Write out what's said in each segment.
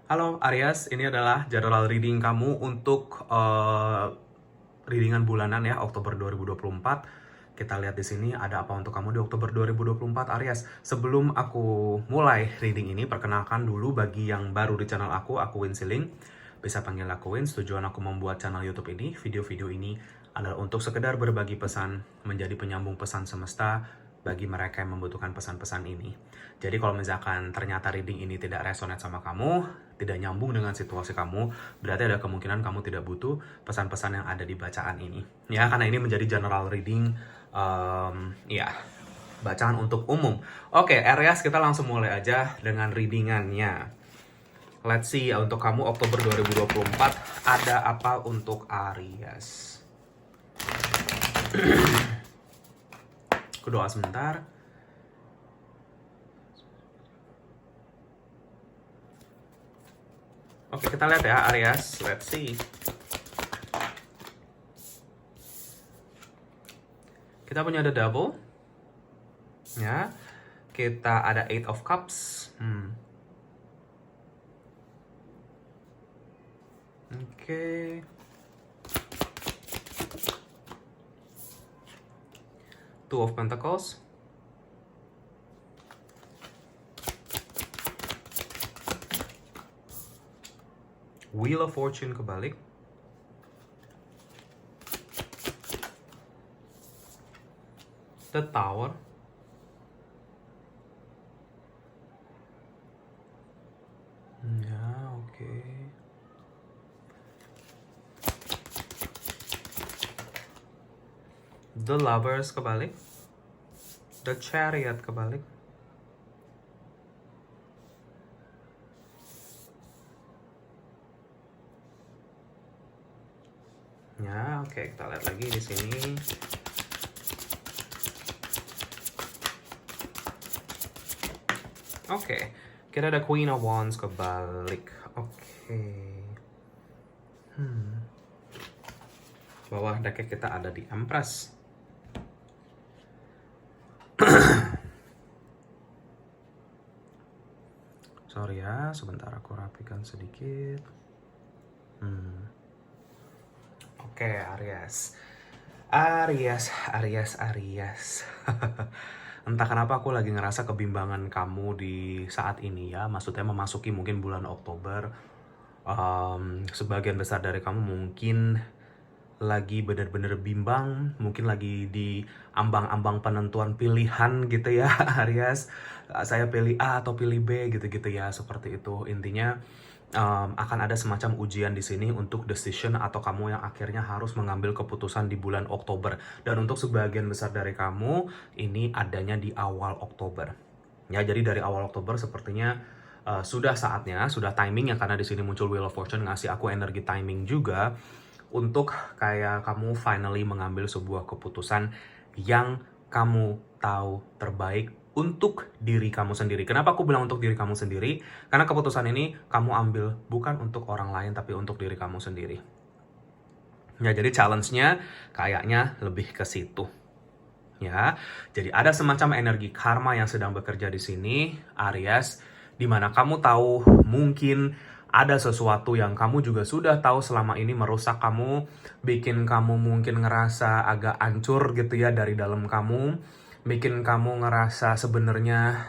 Halo Aries, ini adalah jadwal reading kamu untuk readingan bulanan ya, Oktober 2024. Kita lihat di sini ada apa untuk kamu di Oktober 2024 Aries. Sebelum aku mulai reading ini, perkenalkan dulu bagi yang baru di channel aku Win Siling. Bisa panggil aku Win. Tujuan aku membuat channel YouTube ini, video-video ini adalah untuk sekedar berbagi pesan, menjadi penyambung pesan semesta bagi mereka yang membutuhkan pesan-pesan ini. Jadi kalau misalkan ternyata reading ini tidak resonate sama kamu, tidak nyambung dengan situasi kamu, berarti ada kemungkinan kamu tidak butuh pesan-pesan yang ada di bacaan ini. Ya, karena ini menjadi general reading, ya, bacaan untuk umum. Oke, Aries, kita langsung mulai aja dengan readingannya. Let's see, untuk kamu Oktober 2024, ada apa untuk Aries? Aku doa sebentar. Oke, kita lihat ya Aries. Let's see. Kita punya The Devil. Ya. Kita ada Eight of Cups. Oke. Two of Pentacles. Wheel of Fortune kebalik. The Tower. Ya, oke. The Lovers kebalik. The Chariot kebalik. Ya, oke, kita lihat lagi di sini. Oke, kita ada Queen of Wands kebalik. Oke. Bawah decknya kita ada di Empress. Sorry ya, sebentar aku rapikan sedikit. Oke, Aries. Entah kenapa aku lagi ngerasa kebimbangan kamu di saat ini ya. Maksudnya memasuki mungkin bulan Oktober. Sebagian besar dari kamu mungkin lagi bener-bener bimbang, mungkin lagi di ambang-ambang penentuan pilihan gitu ya Aries. Saya pilih A atau pilih B gitu-gitu ya, seperti itu. Intinya akan ada semacam ujian di sini untuk decision atau kamu yang akhirnya harus mengambil keputusan di bulan Oktober. Dan untuk sebagian besar dari kamu, ini adanya di awal Oktober. Ya, jadi dari awal Oktober sepertinya sudah saatnya, sudah timingnya, karena di sini muncul Wheel of Fortune ngasih aku energi timing juga untuk kayak kamu finally mengambil sebuah keputusan yang kamu tahu terbaik untuk diri kamu sendiri. Kenapa aku bilang untuk diri kamu sendiri? Karena keputusan ini kamu ambil bukan untuk orang lain, tapi untuk diri kamu sendiri. Ya, jadi challenge-nya kayaknya lebih ke situ. Ya, jadi ada semacam energi karma yang sedang bekerja di sini, Aries, di mana kamu tahu mungkin ada sesuatu yang kamu juga sudah tahu selama ini merusak kamu, bikin kamu mungkin ngerasa agak hancur gitu ya dari dalam kamu, bikin kamu ngerasa sebenarnya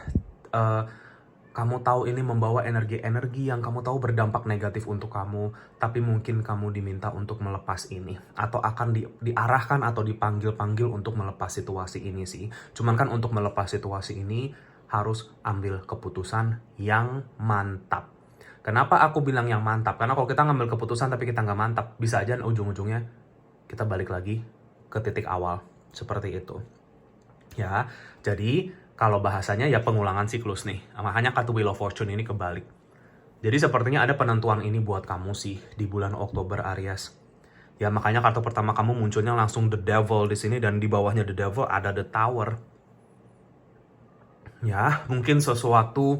kamu tahu ini membawa energi-energi yang kamu tahu berdampak negatif untuk kamu, tapi mungkin kamu diminta untuk melepas ini, atau akan diarahkan atau dipanggil-panggil untuk melepas situasi ini sih. Cuman kan untuk melepas situasi ini harus ambil keputusan yang mantap. Kenapa aku bilang yang mantap? Karena kalau kita ngambil keputusan tapi kita nggak mantap, bisa aja ujung-ujungnya kita balik lagi ke titik awal. Seperti itu. Ya, jadi kalau bahasanya ya pengulangan siklus nih. Makanya kartu Wheel of Fortune ini kebalik. Jadi sepertinya ada penentuan ini buat kamu sih di bulan Oktober, Aries. Ya, makanya kartu pertama kamu munculnya langsung The Devil di sini, dan di bawahnya The Devil ada The Tower. Ya, mungkin sesuatu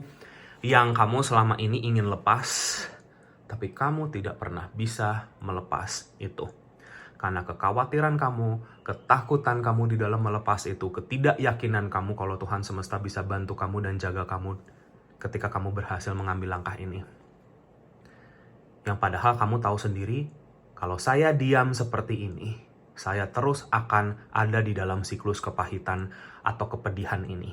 yang kamu selama ini ingin lepas, tapi kamu tidak pernah bisa melepas itu. Karena kekhawatiran kamu, ketakutan kamu di dalam melepas itu, ketidakyakinan kamu kalau Tuhan semesta bisa bantu kamu dan jaga kamu ketika kamu berhasil mengambil langkah ini. Yang padahal kamu tahu sendiri, kalau saya diam seperti ini, saya terus akan ada di dalam siklus kepahitan atau kepedihan ini.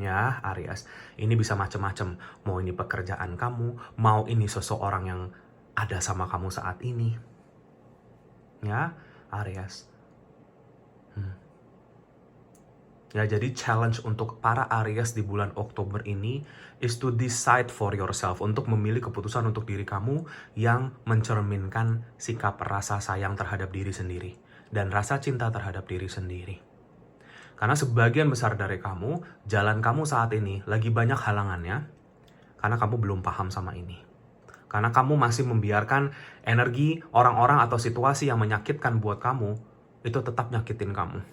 Ya, Aries, ini bisa macam-macam. Mau ini pekerjaan kamu, mau ini seseorang yang ada sama kamu saat ini. Ya, Aries. Ya, jadi challenge untuk para Aries di bulan Oktober ini is to decide for yourself, untuk memilih keputusan untuk diri kamu yang mencerminkan sikap rasa sayang terhadap diri sendiri dan rasa cinta terhadap diri sendiri. Karena sebagian besar dari kamu, jalan kamu saat ini lagi banyak halangannya karena kamu belum paham sama ini. Karena kamu masih membiarkan energi orang-orang atau situasi yang menyakitkan buat kamu itu tetap nyakitin kamu.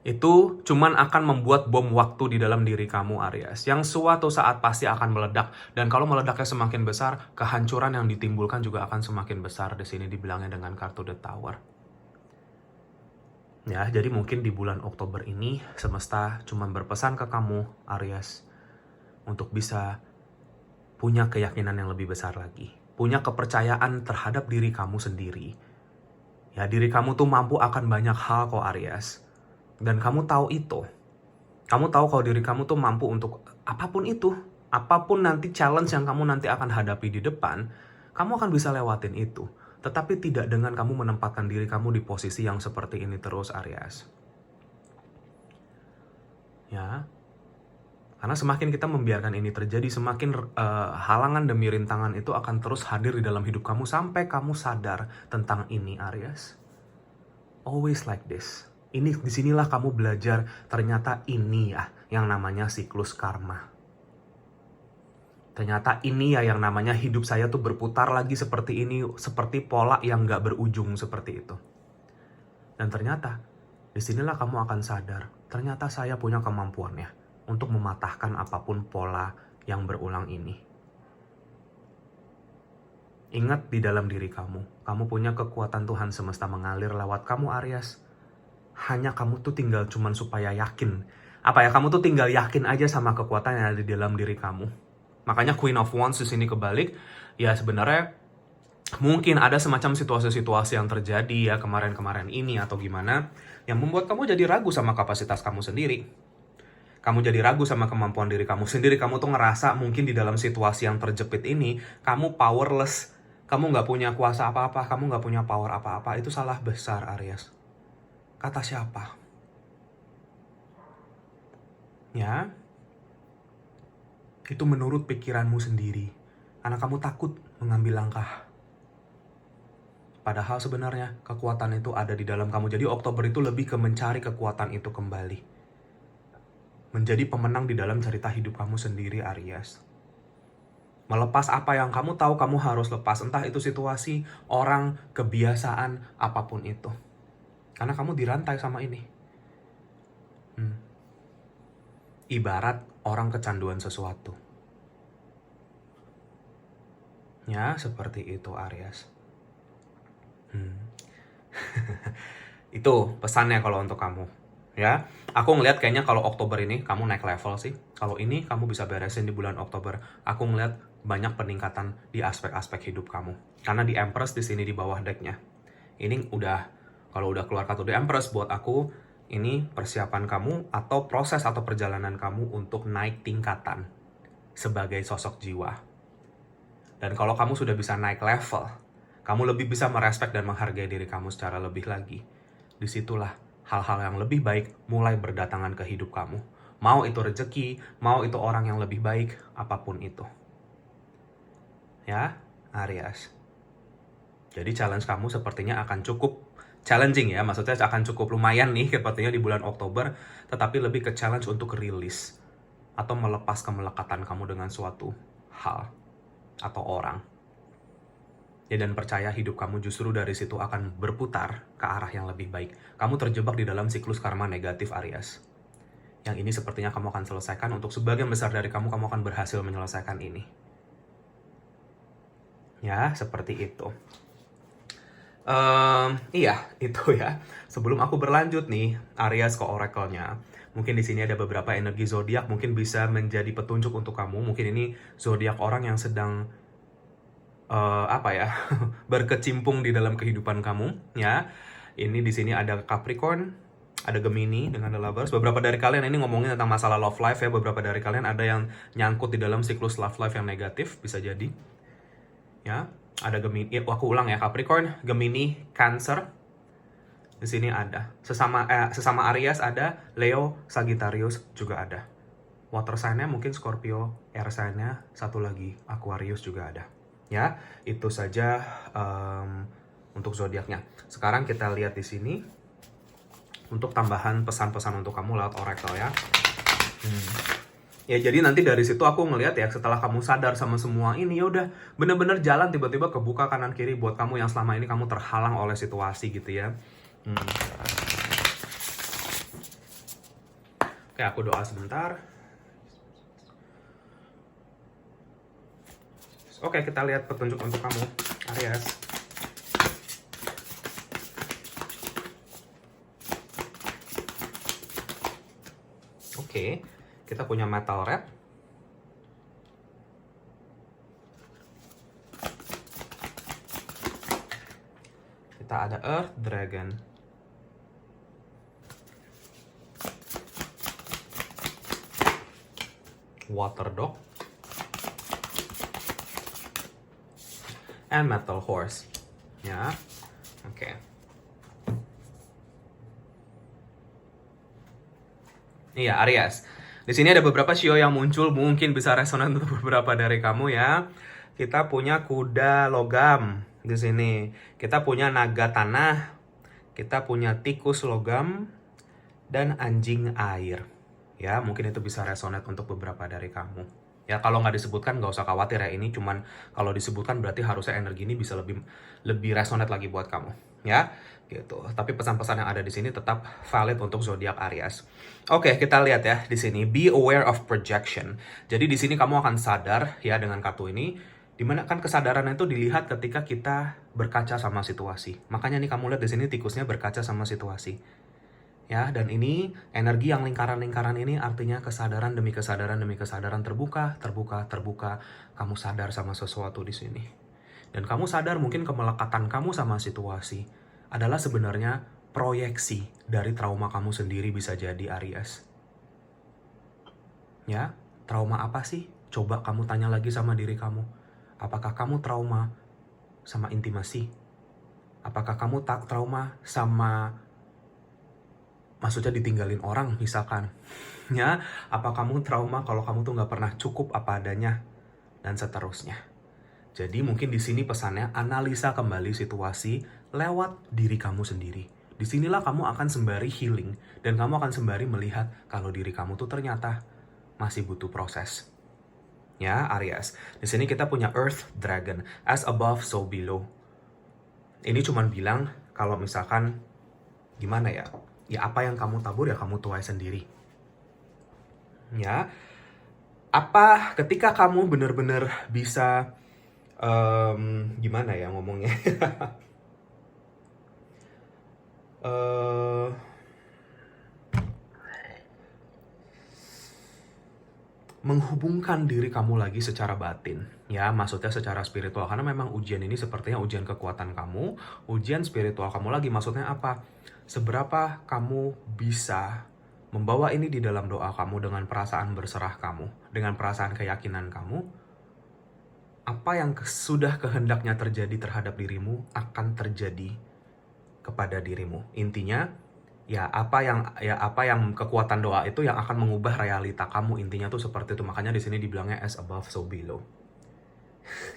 Itu cuman akan membuat bom waktu di dalam diri kamu, Aries, yang suatu saat pasti akan meledak. Dan kalau meledaknya semakin besar, kehancuran yang ditimbulkan juga akan semakin besar. Di sini dibilangnya dengan kartu The Tower. Ya, jadi mungkin di bulan Oktober ini semesta cuman berpesan ke kamu, Aries, untuk bisa punya keyakinan yang lebih besar lagi. Punya kepercayaan terhadap diri kamu sendiri. Ya, diri kamu tuh mampu akan banyak hal kok, Aries. Dan kamu tahu itu. Kamu tahu kalau diri kamu tuh mampu untuk apapun itu. Apapun nanti challenge yang kamu nanti akan hadapi di depan, kamu akan bisa lewatin itu. Tetapi tidak dengan kamu menempatkan diri kamu di posisi yang seperti ini terus, Aries. Ya. Karena semakin kita membiarkan ini terjadi, semakin halangan demi rintangan itu akan terus hadir di dalam hidup kamu sampai kamu sadar tentang ini, Aries. Always like this. Disinilah kamu belajar ternyata ini ya yang namanya siklus karma. Ternyata ini ya yang namanya hidup saya tuh berputar lagi seperti ini, seperti pola yang gak berujung seperti itu. Dan ternyata disinilah kamu akan sadar, ternyata saya punya kemampuannya untuk mematahkan apapun pola yang berulang ini. Ingat di dalam diri kamu punya kekuatan Tuhan semesta mengalir lewat kamu, Aries. Hanya kamu tuh tinggal cuman supaya yakin. Kamu tuh tinggal yakin aja sama kekuatan yang ada di dalam diri kamu. Makanya Queen of Wands di sini kebalik. Ya sebenarnya mungkin ada semacam situasi-situasi yang terjadi ya kemarin-kemarin ini atau gimana yang membuat kamu jadi ragu sama kapasitas kamu sendiri. Kamu jadi ragu sama kemampuan diri kamu sendiri. Kamu tuh ngerasa mungkin di dalam situasi yang terjepit ini kamu powerless. Kamu nggak punya kuasa apa-apa. Kamu nggak punya power apa-apa. Itu salah besar, Aries. Kata siapa? Ya, itu menurut pikiranmu sendiri. Karena kamu takut mengambil langkah. Padahal sebenarnya kekuatan itu ada di dalam kamu. Jadi Oktober itu lebih ke mencari kekuatan itu kembali. Menjadi pemenang di dalam cerita hidup kamu sendiri, Aries. Melepas apa yang kamu tahu kamu harus lepas. Entah itu situasi, orang, kebiasaan, apapun itu. Karena kamu dirantai sama ini. Ibarat orang kecanduan sesuatu. Ya, seperti itu, Aries. Itu pesannya kalau untuk kamu. Ya, aku ngeliat kayaknya kalau Oktober ini kamu naik level sih. Kalau ini kamu bisa beresin di bulan Oktober. Aku ngeliat banyak peningkatan di aspek-aspek hidup kamu. Karena di Empress di sini di bawah decknya. Ini kalau udah keluar kartu The Empress, buat aku, ini persiapan kamu atau proses atau perjalanan kamu untuk naik tingkatan sebagai sosok jiwa. Dan kalau kamu sudah bisa naik level, kamu lebih bisa merespek dan menghargai diri kamu secara lebih lagi. Disitulah hal-hal yang lebih baik mulai berdatangan ke hidup kamu. Mau itu rezeki, mau itu orang yang lebih baik, apapun itu. Ya, Aries. Jadi challenge kamu sepertinya akan cukup challenging ya, maksudnya akan cukup lumayan nih sepertinya di bulan Oktober, tetapi lebih ke challenge untuk rilis atau melepas kemelekatan kamu dengan suatu hal atau orang. Ya, dan percaya hidup kamu justru dari situ akan berputar ke arah yang lebih baik. Kamu terjebak di dalam siklus karma negatif, Aries. Yang ini sepertinya kamu akan selesaikan. Untuk sebagian besar dari kamu akan berhasil menyelesaikan ini. Ya, seperti itu. Iya, itu ya. Sebelum aku berlanjut nih, Aries ke oracle-nya, Mungkin di sini ada beberapa energi zodiak mungkin bisa menjadi petunjuk untuk kamu. Mungkin ini zodiak orang yang sedang apa ya berkecimpung di dalam kehidupan kamu ya. Ini di sini ada Capricorn, ada Gemini dengan The Lovers. Beberapa dari kalian ini ngomongin tentang masalah love life ya. Beberapa dari kalian ada yang nyangkut di dalam siklus love life yang negatif, bisa jadi. Ya, ada Gemini. Aku ulang ya, Capricorn, Gemini, Cancer. Di sini ada sesama Aries ada, Leo, Sagittarius juga ada. Water sign-nya mungkin Scorpio, air sign-nya satu lagi Aquarius juga ada. Ya, itu saja untuk zodiaknya. Sekarang kita lihat di sini untuk tambahan pesan-pesan untuk kamu lewat oracle ya. Ya jadi nanti dari situ aku ngelihat ya, setelah kamu sadar sama semua ini, ya udah bener-bener jalan tiba-tiba kebuka kanan kiri buat kamu yang selama ini kamu terhalang oleh situasi gitu ya. Oke, aku doa sebentar. Oke, kita lihat petunjuk untuk kamu, Aries. Oke, kita punya metal red. Kita ada earth dragon. Water dog. And metal horse. Ya. Oke. Iya, Aries. Di sini ada beberapa shio yang muncul, mungkin bisa resonan untuk beberapa dari kamu ya. Kita punya kuda logam di sini. Kita punya naga tanah. Kita punya tikus logam dan anjing air. Ya, mungkin itu bisa resonate untuk beberapa dari kamu. Ya, kalau nggak disebutkan nggak usah khawatir ya. Ini cuman kalau disebutkan berarti harusnya energi ini bisa lebih resonate lagi buat kamu. Ya, gitu. Tapi pesan-pesan yang ada di sini tetap valid untuk zodiak Aries. Oke, kita lihat ya di sini. Be aware of projection. Jadi di sini kamu akan sadar ya dengan kartu ini. Dimana kan kesadaran itu dilihat ketika kita berkaca sama situasi. Makanya nih kamu lihat di sini tikusnya berkaca sama situasi. Ya, dan ini energi yang lingkaran-lingkaran ini artinya kesadaran demi kesadaran demi kesadaran terbuka. Kamu sadar sama sesuatu di sini. Dan kamu sadar mungkin kemelekatan kamu sama situasi adalah sebenarnya proyeksi dari trauma kamu sendiri, bisa jadi Aries. Ya, trauma apa sih? Coba kamu tanya lagi sama diri kamu. Apakah kamu trauma sama intimasi? Apakah kamu tak trauma sama, maksudnya ditinggalin orang misalkan? Ya, apa kamu trauma kalau kamu tuh nggak pernah cukup apa adanya? Dan seterusnya. Jadi mungkin di sini pesannya, analisa kembali situasi lewat diri kamu sendiri. Disinilah kamu akan sembari healing, dan kamu akan sembari melihat kalau diri kamu tuh ternyata masih butuh proses. Ya, Aries. Di sini kita punya Earth Dragon, as above so below. Ini cuman bilang kalau misalkan gimana ya? Ya apa yang kamu tabur ya kamu tuai sendiri. Ya. Apa ketika kamu benar-benar bisa gimana ya ngomongnya? Menghubungkan diri kamu lagi secara batin, ya maksudnya secara spiritual, karena memang ujian ini sepertinya ujian kekuatan kamu, ujian spiritual kamu lagi. Maksudnya apa? Seberapa kamu bisa membawa ini di dalam doa kamu dengan perasaan berserah kamu, dengan perasaan keyakinan kamu, apa yang sudah kehendaknya terjadi terhadap dirimu akan terjadi kepada dirimu. Intinya ya apa yang kekuatan doa itu yang akan mengubah realita kamu, intinya tuh seperti itu. Makanya di sini dibilangnya as above so below.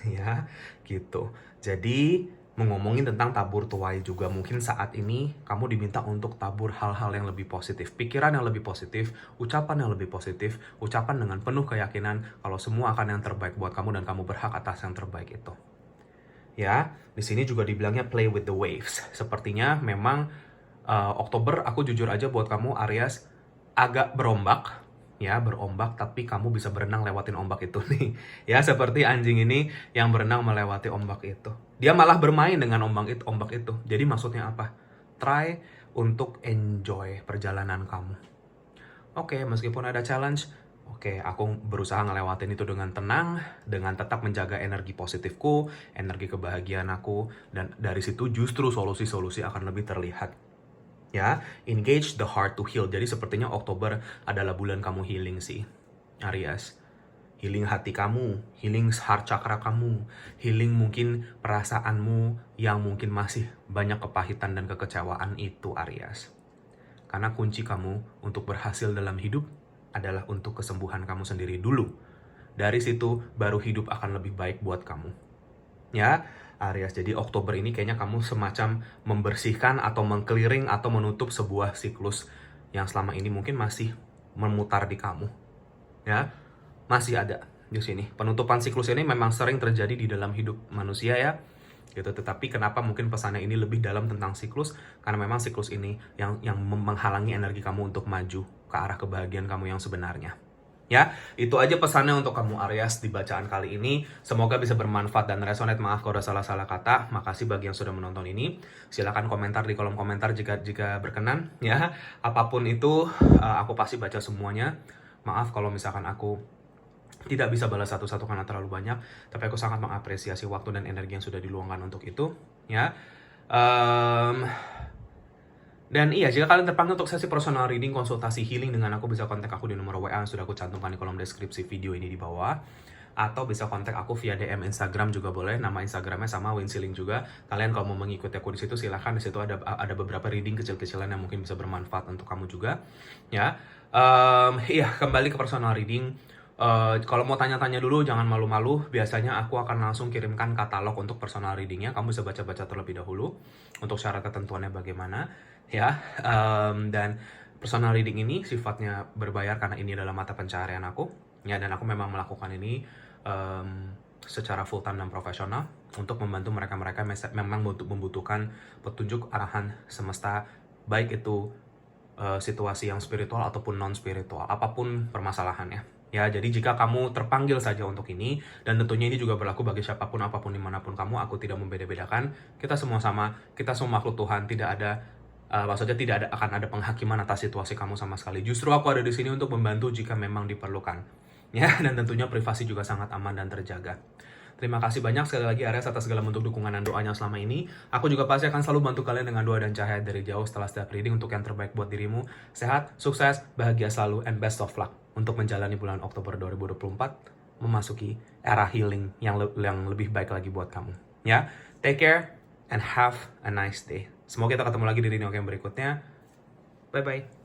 Ya, gitu. Jadi ngomongin tentang tabur tuai juga, mungkin saat ini kamu diminta untuk tabur hal-hal yang lebih positif, pikiran yang lebih positif, ucapan yang lebih positif, ucapan dengan penuh keyakinan kalau semua akan yang terbaik buat kamu dan kamu berhak atas yang terbaik itu. Ya, di sini juga dibilangnya play with the waves. Sepertinya memang Oktober, aku jujur aja buat kamu Aries, agak berombak, ya berombak, tapi kamu bisa berenang lewatin ombak itu nih. Ya seperti anjing ini yang berenang melewati ombak itu. Dia malah bermain dengan ombak itu. Jadi maksudnya apa? Try untuk enjoy perjalanan kamu. Oke, meskipun ada challenge, oke, aku berusaha ngelewatin itu dengan tenang, dengan tetap menjaga energi positifku, energi kebahagiaan aku, dan dari situ justru solusi-solusi akan lebih terlihat. Ya, engage the heart to heal. Jadi sepertinya Oktober adalah bulan kamu healing sih, Aries. Healing hati kamu, healing heart chakra kamu, healing mungkin perasaanmu yang mungkin masih banyak kepahitan dan kekecewaan itu, Aries. Karena kunci kamu untuk berhasil dalam hidup adalah untuk kesembuhan kamu sendiri dulu. Dari situ baru hidup akan lebih baik buat kamu. Ya, Aries. Jadi Oktober ini kayaknya kamu semacam membersihkan atau mengclearing atau menutup sebuah siklus yang selama ini mungkin masih memutar di kamu. Ya, masih ada di sini. Penutupan siklus ini memang sering terjadi di dalam hidup manusia ya. Gitu. Tetapi kenapa mungkin pesannya ini lebih dalam tentang siklus? Karena memang siklus ini yang menghalangi energi kamu untuk maju ke arah kebahagiaan kamu yang sebenarnya. Ya, itu aja pesannya untuk kamu Aries di bacaan kali ini. Semoga bisa bermanfaat dan resonate. Maaf kalau ada salah-salah kata. Makasih bagi yang sudah menonton ini. Silakan komentar di kolom komentar jika berkenan ya. Apapun itu aku pasti baca semuanya. Maaf kalau misalkan aku tidak bisa balas satu-satu karena terlalu banyak, tapi aku sangat mengapresiasi waktu dan energi yang sudah diluangkan untuk itu, ya. Dan iya, jika kalian terpanggil untuk sesi personal reading, konsultasi healing dengan aku, bisa kontak aku di nomor WA yang sudah aku cantumkan di kolom deskripsi video ini di bawah. Atau bisa kontak aku via DM Instagram juga boleh, nama Instagramnya sama Winsiling juga. Kalian kalau mau mengikuti aku di situ silahkan, di situ ada beberapa reading kecil-kecilan yang mungkin bisa bermanfaat untuk kamu juga, ya. Iya, kembali ke personal reading. Kalau mau tanya-tanya dulu jangan malu-malu, biasanya aku akan langsung kirimkan katalog untuk personal readingnya. Kamu bisa baca-baca terlebih dahulu untuk syarat ketentuannya bagaimana, ya. Dan personal reading ini sifatnya berbayar karena ini adalah mata pencaharian aku, ya. Dan aku memang melakukan ini secara full time dan profesional untuk membantu mereka-mereka memang membutuhkan petunjuk arahan semesta, baik itu situasi yang spiritual ataupun non spiritual, apapun permasalahannya. Ya, jadi jika kamu terpanggil saja untuk ini, dan tentunya ini juga berlaku bagi siapapun, apapun, dimanapun kamu, aku tidak membeda-bedakan. Kita semua sama, kita semua makhluk Tuhan, tidak ada, maksudnya tidak akan ada penghakiman atas situasi kamu sama sekali. Justru aku ada di sini untuk membantu jika memang diperlukan. Ya, dan tentunya privasi juga sangat aman dan terjaga. Terima kasih banyak sekali lagi Aries atas segala bentuk dukungan dan doanya selama ini. Aku juga pasti akan selalu bantu kalian dengan doa dan cahaya dari jauh setelah setiap reading untuk yang terbaik buat dirimu. Sehat, sukses, bahagia selalu, and best of luck untuk menjalani bulan Oktober 2024, memasuki era healing yang lebih baik lagi buat kamu. Ya, take care and have a nice day. Semoga kita ketemu lagi di reading yang berikutnya. Bye-bye.